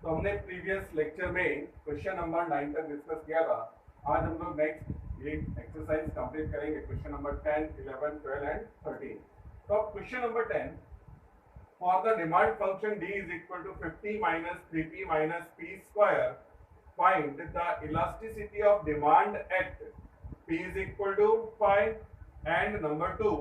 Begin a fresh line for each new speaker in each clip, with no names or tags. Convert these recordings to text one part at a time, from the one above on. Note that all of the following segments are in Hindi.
तो हमने प्रीवियस लेक्चर में क्वेश्चन नंबर 9 तक डिस्कस किया था। आज हम लोग नेक्स्ट ये एक्सरसाइज कंप्लीट करेंगे, क्वेश्चन नंबर 10, 11, 12 एंड 13। तो अब question number 10, for the demand function d is equal to 50 minus 3p minus p square, find the elasticity of demand at p is equal to 5 and number 2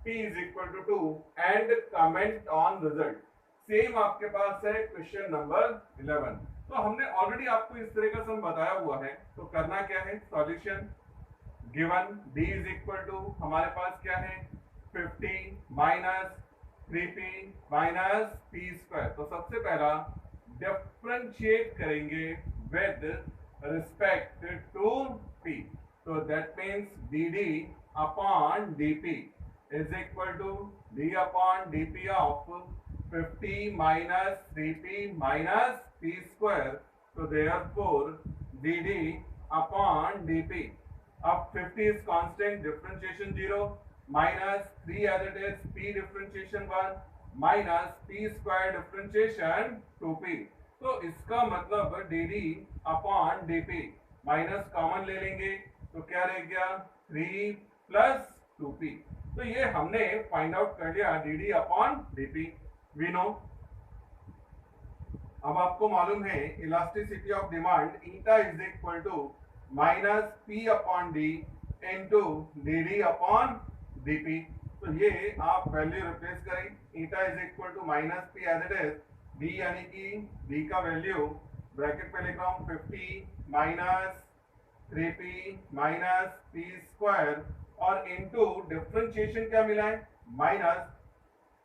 p is equal to 2 and comment on result। Same आपके पास है क्वेश्चन नंबर 11। तो हमने ऑलरेडी आपको इस तरह का सम बताया हुआ है, तो करना क्या है, solution given d is equal to हमारे पास क्या है 50 minus 3p minus p square. तो सबसे पहला डिफरेंशिएट करेंगे विद रिस्पेक्ट टू p, तो that means dd upon dp is equal to d upon dp of 50 minus 3p minus p square, so therefore dd upon dp। अब 50 is constant, differentiation 0, minus 3 as it is, p differentiation 1 minus p square differentiation 2p। तो इसका मतलब dd upon dp minus common ले लेंगे तो क्या रह गया 3 प्लस 2p। तो ये हमने फाइंड आउट कर लिया dd upon dp। We know, अब आपको मालूम है elasticity of demand eta is equal to minus P upon D into D D upon D P. तो ये आप वैल्यू रिप्लेस करें, eta is equal to minus P as it is, D यानी कि डी का वैल्यू ब्रैकेट में लिख रहा हूँ 50 minus 3p minus P square और इंटू डिफरेंशिएशन क्या मिला है माइनस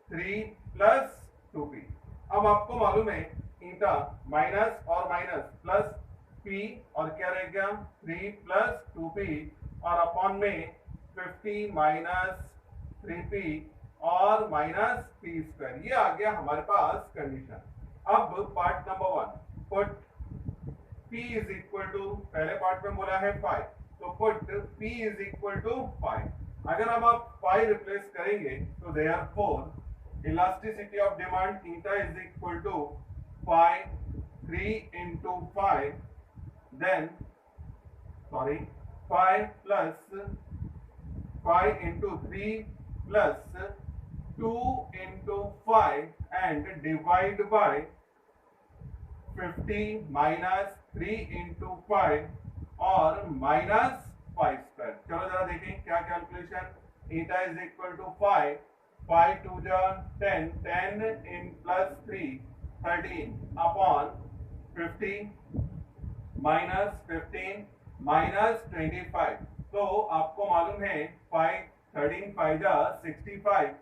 3 प्लस 2p। अब आपको मालूम है ईटा माइनस और माइनस प्लस p और क्या रह गया 3 प्लस 2p और अपॉन में 50 माइनस 3p और माइनस p स्क्वायर। ये आ गया हमारे पास कंडीशन। अब part number 1, put p is equal to, पहले पार्ट में बोला है 5, तो put p is equal to 5। अगर अब आप 5 रिप्लेस करेंगे तो therefore elasticity of demand theta is equal to 3 into 5, then 5 plus 5 into 3 plus 2 into 5 and divide by 50 minus 3 into 5 और minus 5 square। चलो जरा देखें क्या calculation, eta is equal to 5, 5 to the 10, 10 in plus 3, 13 upon 50 minus 15 minus 25। तो आपको मालूम है 5 13 5 जा 65,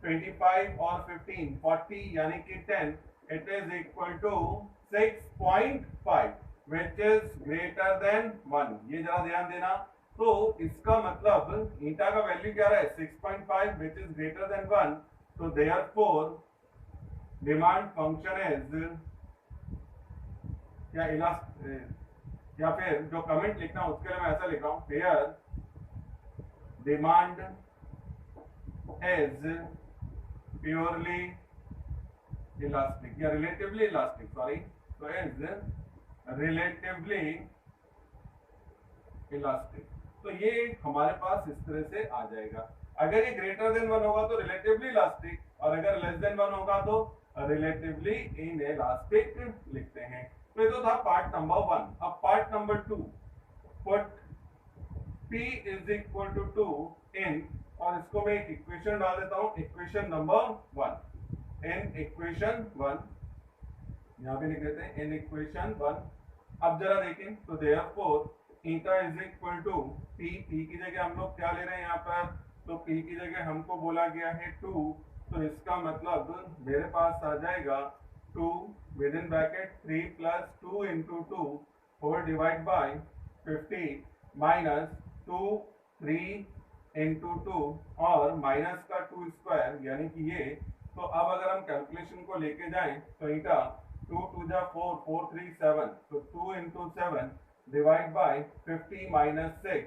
25 और 15 40 यानी कि 10, it is equal to 6.5 which is greater than 1। ये जरा ध्यान देना। तो इसका मतलब ईटा का वैल्यू क्या रहा है 6.5 विच इज ग्रेटर देन 1। तो देयरफॉर डिमांड फंक्शन इज क्या या फिर जो कमेंट लिखना है उसके लिए मैं ऐसा लिख रहा हूं, here demand is purely elastic या रिलेटिवली इलास्टिक, सॉरी, तो इज रिलेटिवली इलास्टिक। तो ये हमारे पास इस तरह से आ जाएगा। अगर ये ग्रेटर देन 1 होगा तो रिलेटिवली इलास्टिक, और अगर लेस देन 1 होगा तो रिलेटिवली इनइलास्टिक लिखते हैं। तो ये तो था पार्ट नंबर 1। अब part number 2, put p is equal to 2 इन, और इसको मैं एक इक्वेशन डाल देता हूं, इक्वेशन नंबर 1 इन इक्वेशन 1, यहां पे लिख देते हैं इन इक्वेशन 1। अब जरा देखें तो therefore eta is equal to p की जगह हम लोग क्या ले रहे हैं यहाँ पर, तो p की जगह हमको बोला गया है 2, तो इसका मतलब मेरे पास आ जाएगा 2 with in bracket 3 plus 2 into 2 whole divide by 50 minus 2 3 into 2 और माइनस का 2 स्क्वायर यानी कि ये। तो अब अगर हम कैलकुलेशन को लेके जाएं तो ईटा 2 2 जा 4 4 3 7, तो 2 इंटू 7 डिवाइड बाय 50 माइनस 6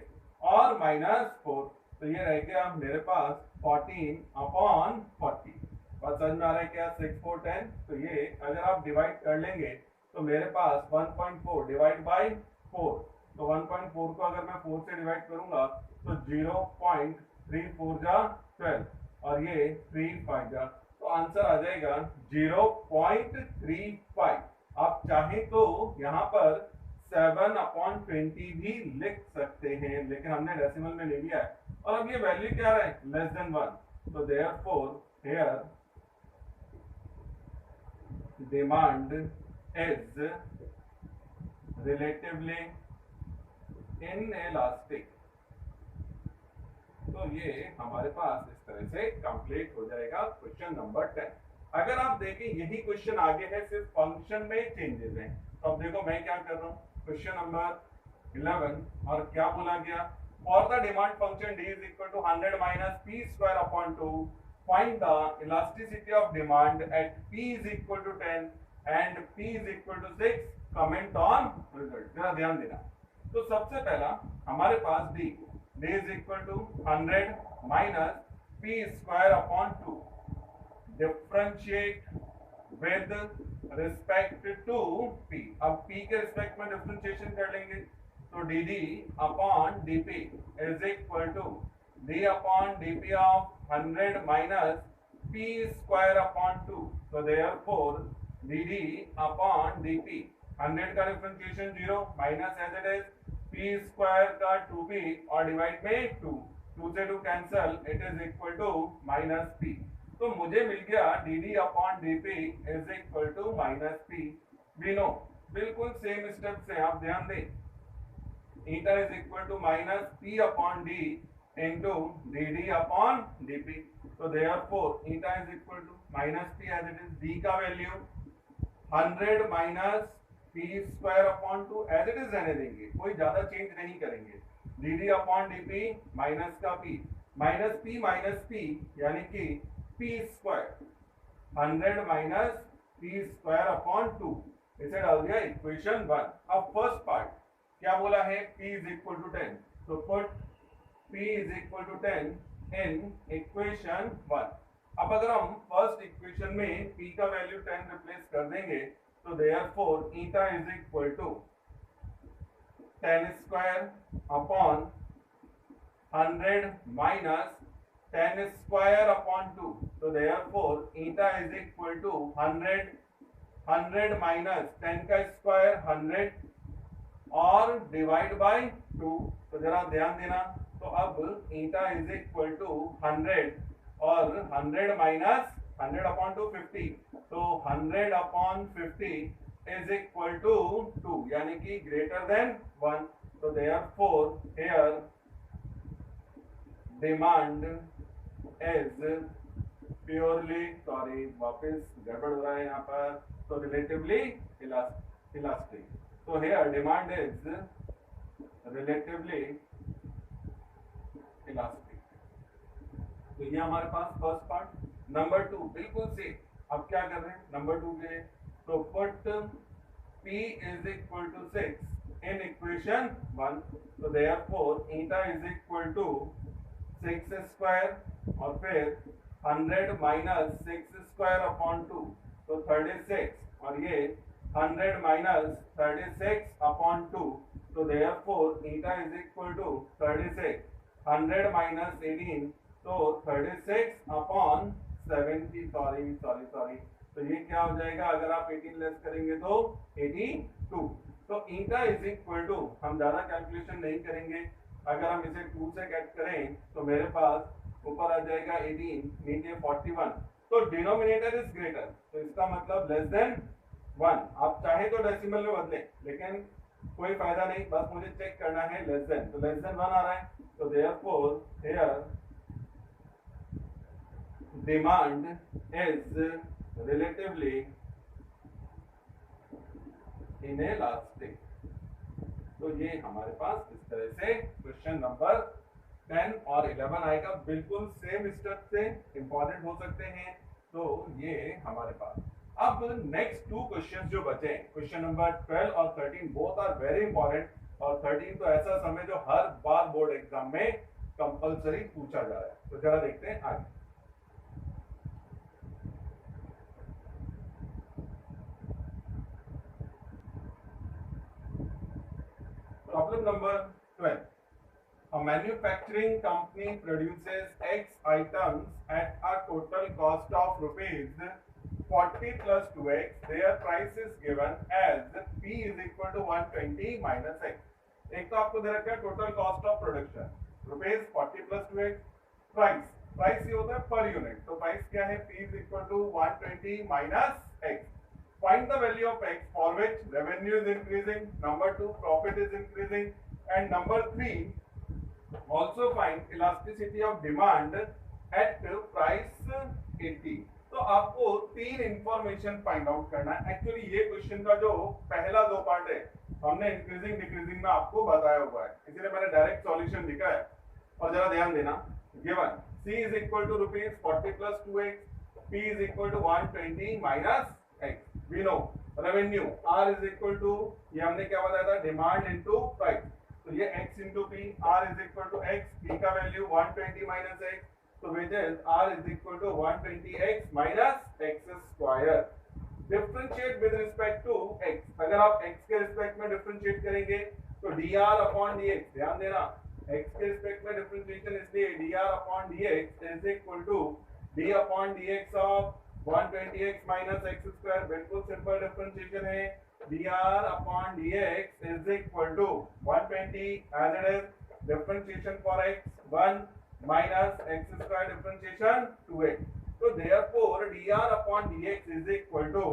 और माइनस 4, तो ये रह गया मेरे पास 14 अपॉन 40। बात समझ में आ रहा है क्या, 6 4 10। तो ये अगर आप डिवाइड कर लेंगे तो मेरे पास 1.4 डिवाइड बाई 4, तो 1.4 को अगर मैं 4 से डिवाइड करूंगा तो 0.34 जा 12 और ये 3 5 जा, तो आंसर आ जाएगा 0.35। आप चाहें तो यहाँ पर 7/20 भी लिख सकते हैं, लेकिन हमने डेसिमल में ले लिया है और अब ये वैल्यू क्या रहा है, लेस देन 1, तो therefore here demand is relatively inelastic. तो ये हमारे पास इस तरह से कंप्लीट हो जाएगा क्वेश्चन नंबर 10। अगर आप देखें यही क्वेश्चन आगे है, सिर्फ फंक्शन में चेंजेस हैं। तो अब देखो मैं क्या कर रहा हूँ, क्वेश्चन नंबर 11 और क्या बोला गया, for the demand function d is equal to 100 minus p square upon 2, find the elasticity of demand at p is equal to 10 and p is equal to 6, comment on result। जरा ध्यान देना। तो सबसे पहला हमारे पास d is equal to 100 minus p square upon 2, differentiate with respect to p। अब p के रिस्पेक्ट में डिफरेंशिएशन कर लेंगे, तो dd upon dp is equal to d upon dp of 100 minus p square upon 2, तो देयरफॉर dd अपॉन dp 100 का differentiation 0 minus as it is p square का 2p और डिवाइड में 2 से 2 cancel, it is equal to minus p। तो मुझे मिल गया dd upon dp is equal to minus p। We know बिल्कुल सेम स्टेप से आप ध्यान दें, eta is equal to minus p upon d into dd upon dp, तो therefore eta is equal to minus p as it is, d का value 100 minus p square upon 2 as it is रहने देंगे, कोई ज्यादा चेंज नहीं करेंगे, dd अपॉन dp माइनस का p, माइनस p यानी कि p square 100 minus p square upon 2, इसे डाल दिया इक्वेशन 1। अब फर्स्ट पार्ट क्या बोला है, p इज इक्वल टू 10, तो put p is equal to 10 in equation 1। अब अगर हम फर्स्ट इक्वेशन में p का वैल्यू 10 रिप्लेस कर देंगे, तो therefore eta is equal to 10 square upon 100 minus 10 square upon 2, तो therefore eta is equal to 100 minus 10 का स्क्वायर 100 और डिवाइड बाय 2, तो जरा ध्यान देना। तो अब eta इज इक्वल टू 100 और 100 माइनस 100 अपॉन 2 50, तो 100 अपॉन 50 इज इक्वल टू 2, यानी कि ग्रेटर देन 1, तो therefore here demand is purely, sorry वापस गड़बड़ हो रहा है यहाँ पर, तो रिलेटिवली इलास्टिक। तो here demand is relatively elastic. तो ये हमारे पास फर्स्ट पार्ट। नंबर 2 बिल्कुल से, अब क्या कर रहे हैं नंबर 2 के, तो put p is equal to 6 in equation 1, तो therefore eta is equal to 6 square और फिर 100 माइनस 6 स्क्वायर अपॉन 2, तो 36 और ये 100 माइनस 36 अपॉन 2, तो therefore eta is equal to 36, 100 minus 18, तो 36 अपॉन 70, सॉरी, तो ये क्या हो जाएगा, अगर आप 18 लेस करेंगे तो 82। तो eta इज इक्वल टू, हम ज्यादा कैलकुलेशन नहीं करेंगे, अगर हम इसे 2 से कैट करें तो मेरे पास ऊपर आ जाएगा 18 नीचे 41, तो डिनोमिनेटर इज ग्रेटर, तो इसका मतलब लेस देन 1। आप चाहे तो डेसिमल में बदलें, लेकिन कोई फायदा नहीं, बस मुझे चेक करना है लेस देन, तो लेस देन 1 आ रहा है, तो therefore here demand is relatively inelastic. तो ये हमारे पास इस तरह से क्वेश्चन नंबर 10 और 11 आएगा, बिल्कुल सेम स्टेप से, इंपॉर्टेंट हो सकते हैं। तो ये हमारे पास अब नेक्स्ट 2 क्वेश्चंस जो बचे, क्वेश्चन नंबर 12 और 13 बोथ आर वेरी इंपॉर्टेंट, और 13 तो ऐसा समय जो हर बार बोर्ड एग्जाम में कंपलसरी पूछा जा रहा है। तो जरा देखते हैं आगे। Problem number 12. A manufacturing company produces X items at a total cost of rupees 40 plus 2x. Their price is given as P is equal to 120 minus X. एक तो आपको दे रखा है total cost of production rupees 40 plus 2x. Price ये होता है पर यूनिट, तो प्राइस क्या है? P is equal to 120 minus X. Find the value of X for which revenue is increasing. Number 2, profit is increasing. And number 3, also find elasticity of demand at price 80. तो आपको तीन इंफॉर्मेशन फाइंड आउट करना है. एक्चुअली ये क्वेश्चन का जो पहला दो पार्ट है हमने इंक्रीजिंग डिक्रीजिंग में आपको बताया हुआ है, इसलिए मैंने डायरेक्ट सॉल्यूशन लिखा है. और जरा ध्यान देना, given C is equal to rupees 40 plus 2x, P is equal to 120 minus X. We know revenue R is equal to, ये हमने क्या बताया था, डिमांड इनटू प्राइस. तो ये X into P, R is equal to X, P का वैल्यू 120 minus X, तो which is R is equal to 120x minus X square. Differentiate with respect to X. अगर आप X के रिस्पेक्ट में डिफरेंशिएट करेंगे तो dr upon dx, ध्यान देना X के रिस्पेक्ट में डिफरेंशिएशन, इसलिए dr upon dx is equal to d upon dx of 120x minus X square. बिल्कुल सिंपल डिफरेंशिएशन है. dr upon dx is equal to 120 as it is. Differentiation for X 1 minus X square differentiation 2x. So therefore dr upon dx is equal to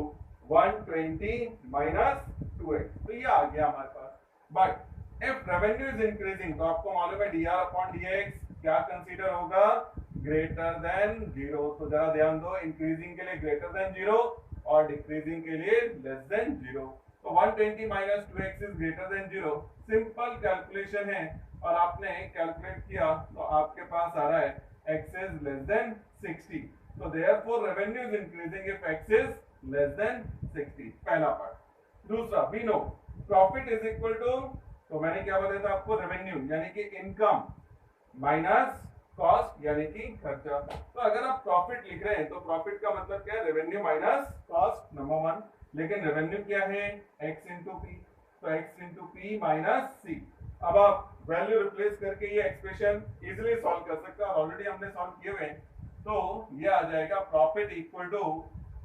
120 minus 2x. तो ये आ गया हमारे पास. But if revenue is increasing, तो आपको मालूम है dr upon dx क्या कंसीडर होगा? Greater than 0. तो जरा ध्यान दो, इंक्रीजिंग के लिए ग्रेटर देन 0 और डिक्रीजिंग के लिए लेस देन 0. तो 120 minus 2x is greater than 0. Simple calculation है और आपने कैलकुलेट किया तो आपके पास आ रहा है x is less than 60. So therefore revenue is increasing if x is less than 60. पहला पार्ट. दूसरा, we know profit is equal to, तो मैंने क्या बताया था आपको, रेवेन्यू यानी कि इनकम माइनस कॉस्ट यानी कि खर्चा. तो अगर आप प्रॉफिट लिख रहे हैं तो प्रॉफिट का मतलब क्या है? Revenue minus cost, number 1. लेकिन रेवेन्यू क्या है? x इंटू पी, तो x इंटू पी माइनस सी. अब आप वैल्यू रिप्लेस करके ये एक्सप्रेशन इजीली सॉल्व कर सकते हैं और ऑलरेडी हमने सॉल्व किए हुए हैं. तो ये आ जाएगा profit equal to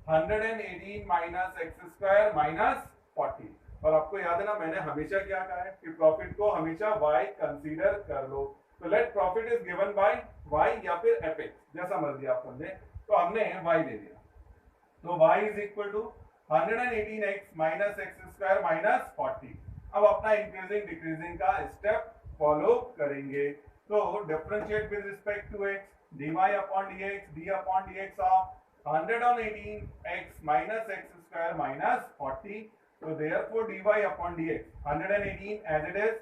118 minus x square minus 40. और आपको याद है ना, मैंने हमेशा क्या कहा है कि प्रॉफिट को हमेशा y कंसीडर कर लो. तो let profit is given by y या फिर fx, जैसा मर्जी आप समझे. तो हमने y ले लिया, तो y is equal to 118x minus x square minus 40. अब अपना इंक्रीजिंग डिक्रीजिंग का स्टेप फॉलो करेंगे. तो differentiate with respect to x, dy upon dx, d upon dx of 118x minus x square minus 40. So therefore dy upon dx 118 as it is.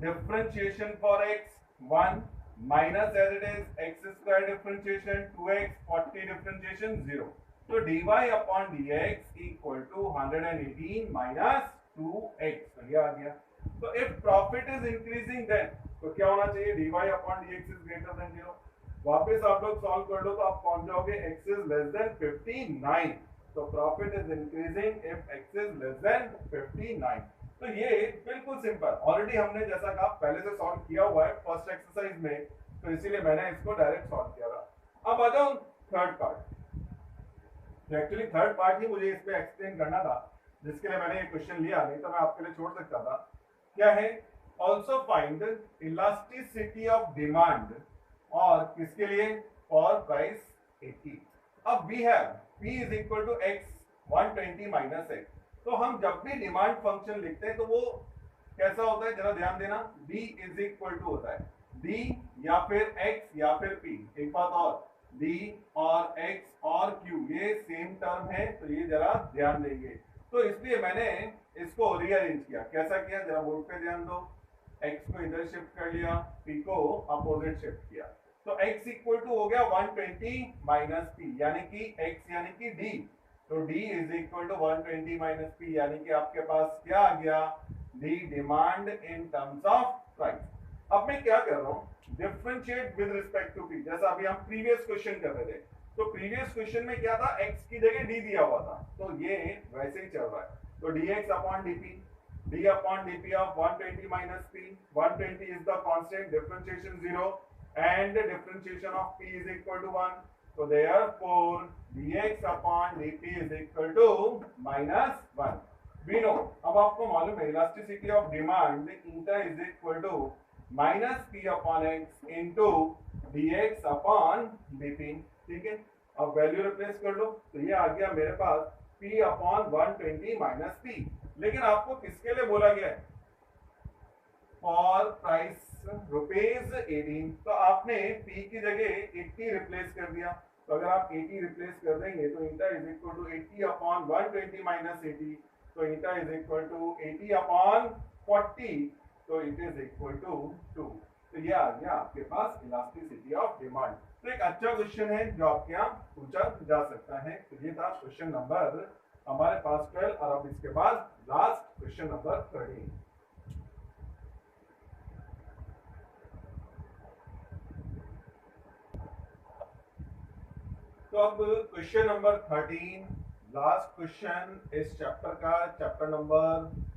Differentiation for x 1 minus as it is x square differentiation 2x, 40 differentiation 0. So dy upon dx equal to 118 minus 2x. तो ये आ गया. तो if profit is increasing then तो क्या होना चाहिए? dy upon dx is greater than 0. वापस आप लोग सॉल्व कर लो तो आप पहुंच जाओगे x is less than 59. तो profit is increasing if x is less than 59. तो ये बिल्कुल सिंपल, ऑलरेडी हमने जैसा कहा पहले से सॉल्व किया हुआ है फर्स्ट एक्सरसाइज में, तो इसीलिए मैंने इसको डायरेक्ट सॉल्व किया था. अब आ जाओ third part. Actually third part ही मुझे इसमें एक्सप्लेन करना था, जिसके लिए मैंने ये क्वेश्चन लिया, नहीं तो मैं आपके लिए छोड़ सकता था. क्या है? Also find elasticity of demand, और किसके लिए? For price 80. अब we have P is equal to x 120 minus x. तो हम जब भी डिमांड फंक्शन लिखते हैं तो वो कैसा होता है? जरा ध्यान देना, D इज इक्वल टू होता है D या फिर x या फिर P. एक बात और, D और x और Q ये सेम टर्म है, तो ये जरा ध्यान देंगे. तो इसलिए मैंने इसको रीअरेंज किया. कैसा किया? जरा बोर्ड पे ध्यान दो. x को इधर शिफ्ट कर लिया, P को अपोजिट शिफ्ट किया. तो x इक्वल टू हो गया 120 माइनस P, यानी कि x यानी कि D. तो D is equal to 120 minus P, यानी कि आपके पास क्या आ गया? D demand in terms of price. अब मैं क्या कर रहा हूँ? Differentiate with respect to P, जैसा अभी हम प्रीवियस क्वेश्चन कर रहे थे. तो प्रीवियस क्वेश्चन में क्या था? x की जगह D दिया हुआ था, तो ये वैसे ही चल रहा है. तो dx upon dp, d upon dp of 120 minus p. 120 is the constant, differentiation 0, and the differentiation of p is equal to 1. So therefore dx upon dp is equal to -1. We know, अब आपको मालूम है elasticity of demand eta is equal to minus p upon x into dx upon dp. ठीक है, अब वैल्यू रिप्लेस कर लो तो ये आ गया मेरे पास p अपॉन 120 माइनस p. लेकिन आपको किसके लिए बोला गया है? For price ₹18. तो आपने p की जगह 80 रिप्लेस कर दिया. तो अगर आप 80 रिप्लेस कर देंगे तो eta is equal to 80 upon 120 minus 80. तो eta is equal to 80 upon 40. तो इट इज इक्वल टू 2. तो ये आ गया आपके पास इलास्टिसिटी ऑफ डिमांड. तो एक अच्छा क्वेश्चन है जो आपके यहाँ पूछा जा सकता है. तो ये था क्वेश्चन नंबर हमारे पास 12. और अब इसके बाद लास्ट क्वेश्चन नंबर 13. तो अब क्वेश्चन नंबर 13, लास्ट क्वेश्चन इस चैप्टर का, चैप्टर नंबर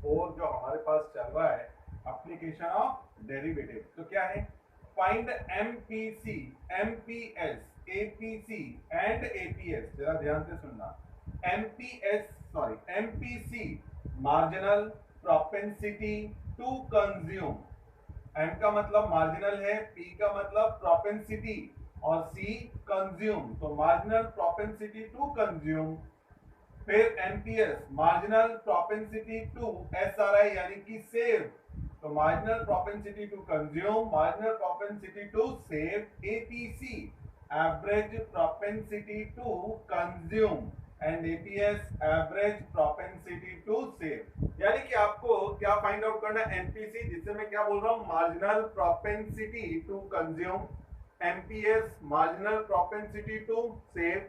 4 जो हमारे पास चल रहा है, एप्लीकेशन ऑफ डेरिवेटिव. तो क्या है? Find MPC, MPS, APC and APS. जरा ध्यान से सुनना. MPC marginal propensity to consume. M का मतलब मार्जिनल है, पी का मतलब प्रोपेंसिटी और सी कंज्यूम. तो मार्जिनल प्रोपेंसिटी टू कंज्यूम. फिर MPS marginal propensity to SRI यानी कि सेव. तो marginal propensity to consume, marginal propensity to save. APC average propensity to consume and APS average propensity to save. यानी कि आपको क्या फाइंड आउट करना है? एमपीसी, जिससे मैं क्या बोल रहा हूं, marginal propensity to consume. MPS marginal propensity to save.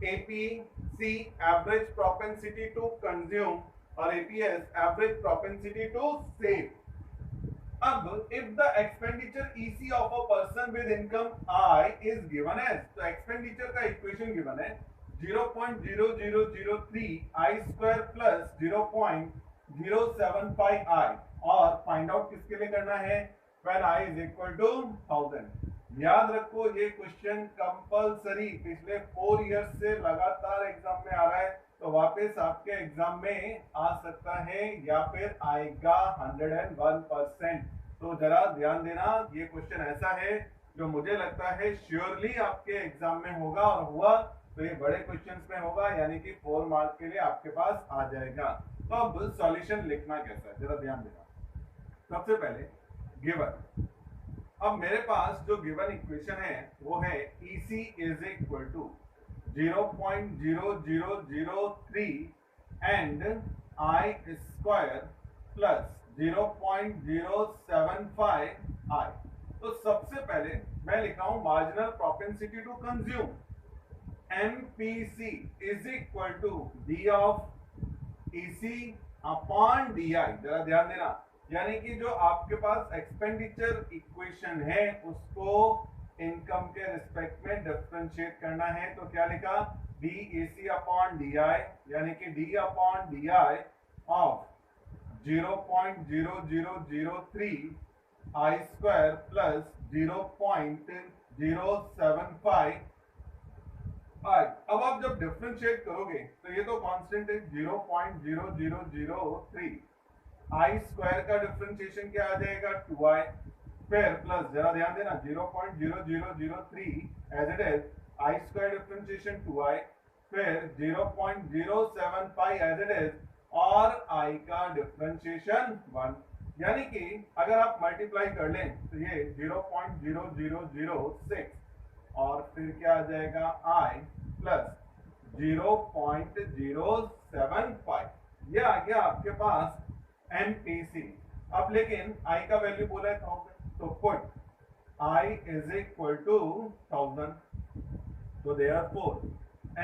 APC average propensity to consume और APS average propensity to save. अब if the expenditure EC of a person with income I is given as, तो एक्सपेंडिचर का इक्वेशन गिवन है 0.0003 I square plus 0.075 I. और फाइंड आउट किसके लिए करना है? when I is equal to 1000. याद रखो ये क्वेश्चन कंपलसरी पिछले 4 इयर्स से लगातार एग्जाम में आ रहा है. तो वापस आपके एग्जाम में आ सकता है या फिर आएगा 101%. तो जरा ध्यान देना, ये क्वेश्चन ऐसा है जो मुझे लगता है श्योरली आपके एग्जाम में होगा, और हुआ तो ये बड़े क्वेश्चंस में होगा, यानी कि 4 मार्क्स के लिए आपके पास आ जाएगा. तो अब सॉल्यूशन लिखना कैसा है जरा ध्यान देना. सबसे पहले गिवन. अब मेरे पास जो गिवन इक्वेशन है वो है EC is equal to 0.0003 and I square plus 0.075 I. तो सबसे पहले मैं लिख रहा हूं marginal propensity to consume. MPC is equal to D of EC upon DI. जरा ध्यान देना, यानी कि जो आपके पास एक्सपेंडिचर इक्वेशन है उसको इनकम के रिस्पेक्ट में डिफरेंशिएट करना है. तो क्या लिखा? DAC अपॉन DI, यानी कि D upon DI of 0.0003 I square plus 0.075 I. अब आप जब डिफरेंशिएट करोगे तो ये तो कांस्टेंट है 0.0003. I स्क्वायर का डिफरेंशिएशन क्या आ जाएगा? 2I. फिर प्लस, जरा ध्यान देना, 0.0003 as it is I square differentiation 2I. फिर 0.075 एज इट इज और I का डिफरेंशिएशन 1. यानी कि अगर आप मल्टीप्लाई कर लें तो ये 0.0006 और फिर क्या आ जाएगा? I plus 0.075. ये आ गया आपके पास MPC. अब लेकिन I का वैल्यू बोला है 1000, तो put I is equal to 1000. तो therefore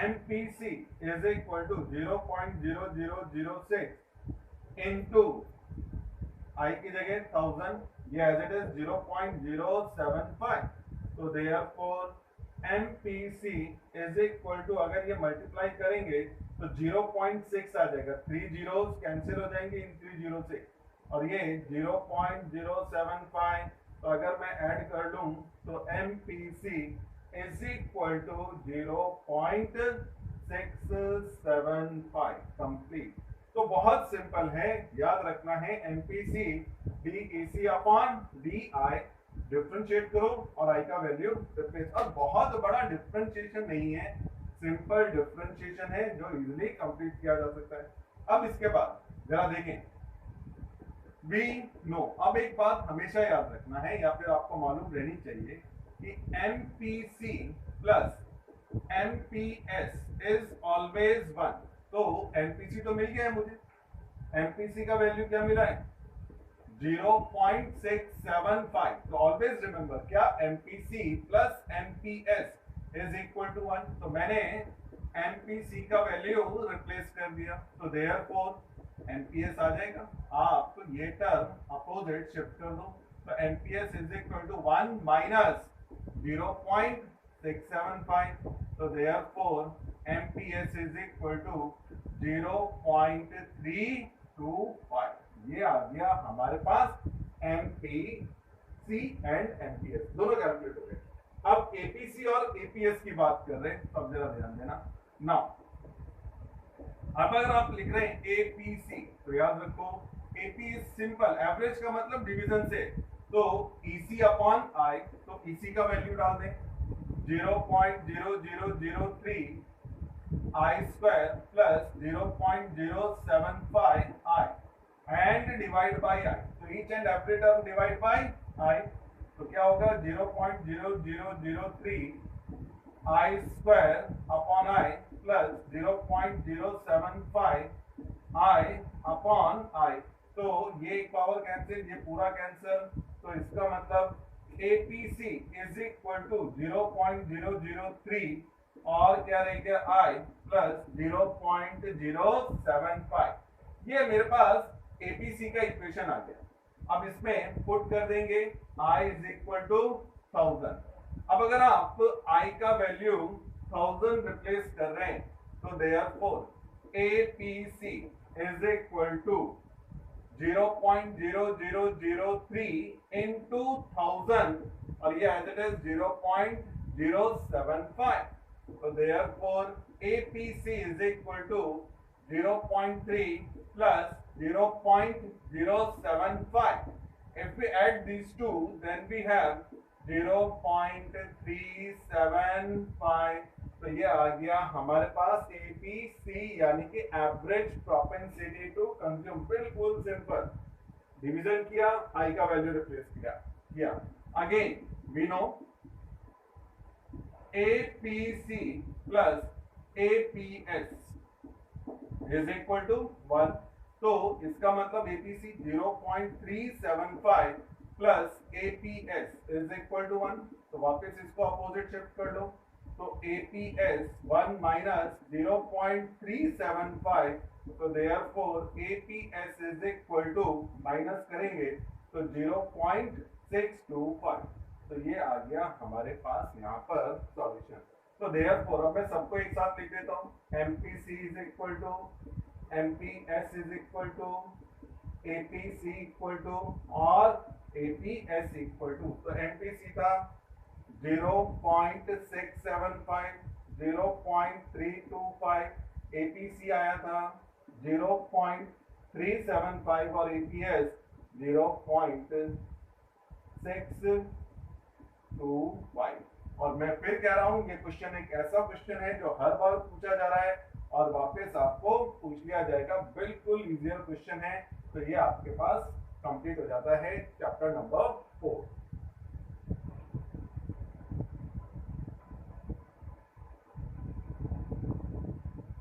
MPC is equal to 0.0006 into I की जगह 1000, ये एज इट इज 0.075. तो therefore MPC is equal to, अगर ये मल्टीप्लाई करेंगे तो 0.6 आ जाएगा, 3 जीरोस कैंसिल हो जाएंगे इन 3 जीरो से, और ये 0.075। तो अगर मैं ऐड कर लूं तो MPC is equal to 0.675 complete. तो बहुत सिंपल है, याद रखना है MPC DEC अपॉन DI, डिफरेंशिएट करो और I का वैल्यू रिप्लेस। और बहुत बड़ा डिफरेंशिएशन नहीं है, सिंपल डिफरेंशिएशन है जो इजीली कंप्लीट किया जा सकता है। अब इसके बाद जरा देखें, वी नो, अब एक बात हमेशा याद रखना है या फिर आपको मालूम रहनी चाहिए कि MPC plus MPS is always 1। तो MPC तो मिल गया है मुझे, MPC का वैल्यू क्या मिला है 0.675। तो ऑलवेज रिमेंबर क्या, MPC plus MPS is equal to 1। तो मैंने MPC का वैल्यू रिप्लेस कर दिया, तो देयरफॉर MPS आ जाएगा। आप तो ये टर्म अपोजिट शिफ्ट कर दो, तो MPS is equal to 1 minus 0.675। तो therefore MPS is equal to 0.325। ये आ गया हमारे पास MPC एंड MPS दोनों कैलकुलेट हो गए। अब APC और APS की बात कर रहे हैं, तो अब जरा ध्यान देना। नाउ अब अगर आप लिख रहे हैं APC, तो याद रखो AP इज सिंपल, एवरेज का मतलब डिवीजन से, तो EC अपॉन I, तो EC का वैल्यू डाल दें 0.0003 I square plus 0.075 I and divide by I, तो each and every term divide by I, तो क्या होगा 0.0003 I square upon I plus 0.075 I upon I। तो ये एक पावर कैंसिल, ये पूरा कैंसिल, तो इसका मतलब APC इज इक्वल टू 0.003 और क्या रहेगा I प्लस 0.075। ये मेरे पास APC का इक्वेशन आ गया। अब इसमें पुट कर देंगे I इज इक्वल टू 1000। अब अगर आप I का वैल्यू 1000 रिप्लेस कर रहे हैं, तो therefore APC is equal to 0.0003 into 1000, और ये एज इट इज 0.075। तो therefore APC is equal to 0.3 plus 0.075. If we add these two, then we have 0.375। तो ये आ गया हमारे पास APC, यानी कि एवरेज प्रोपेंसिटी टू कंज्यूम। बिल्कुल सिंपल, डिवीजन किया, I का वैल्यू रिप्लेस किया। Again we know APC plus APS is equal to 1। तो इसका मतलब APC 0.375 plus APS is equal to 1। तो वापस इसको अपोजिट शिफ्ट कर लो, तो APS 1 माइनस 0.375, तो therefore APS is equal to, minus करेंगे तो 0.625। तो ये आ गया हमारे पास यहाँ पर सॉल्यूशन। तो देयरफॉर अब मैं सबको एक साथ लिख देता हूँ, MPC is equal to MPS is equal to APC equal to और APS इक्वल टू। तो MPC था 0.675, 0.325, APC आया था 0.375 और APS 0.625। और मैं फिर कह रहा हूं, ये क्वेश्चन एक ऐसा क्वेश्चन है जो हर बार पूछा जा रहा है और वापस आपको पूछ लिया जाएगा, बिल्कुल इजियर क्वेश्चन है। तो ये आपके पास कंप्लीट हो जाता है चैप्टर नंबर